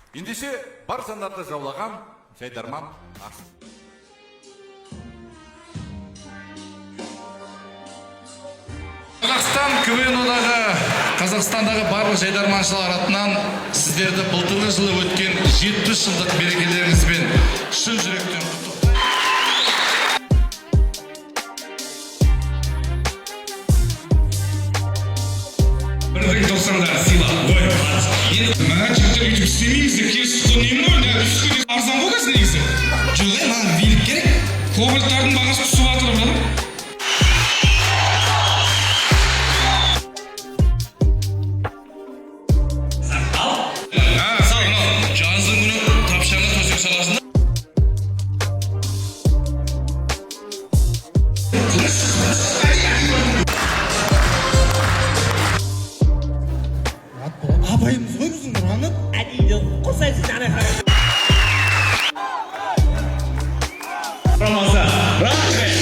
Ендеше бар сандарды жаулаған Жайдарман Аш. Қазақстан КВН одағы Қазақстандағы барлық жайдарманшылар атынан сіздерді былтырғы жылы өткен 70 жылдық мерекелеріңізбен шын жүректен Бірдің тоқсандар сыйла, ой, енді мына жігіттер өйтіп істемейміз де керісті нем ғой, үстіге арзан ғой қазір негізі. Жоқ, маған билік керек. Кобальттардың бағасы түсіп жатыр бұрын. Жаздың күні тапшаны төсек саласында. Абайымыз ғой біздің Нұрланып. Әдейі қосайсыз ана қарай. Рамазан, рахмет.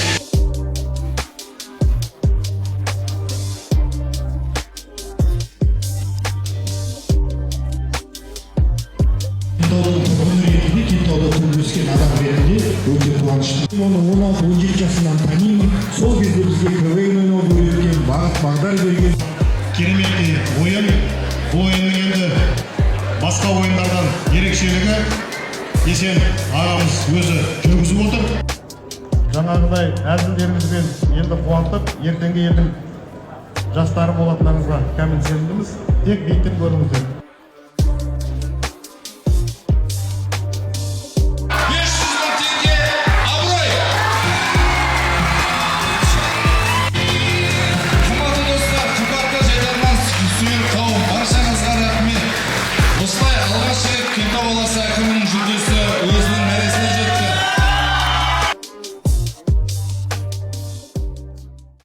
Кентауда туып өскен адам ретінде өте қуаныштымын. Оны 16-17 жасынан танимын. Сол кезде бізге КВН ойнауды үйреткен, бағыт-бағдар берген керемет ойын. Бұл ойынның енді басқа ойындардан ерекшелігі Есен ағамыз өзі жүргізіп отыр. Жаңағыдай әзілдеріңізбен елді қуантып, ертеңгі елдің жастары болатыныңызға кәміл сенімдіміз. Тек биіктен көріңіздер. Осылай алғаш рет Кентау қаласы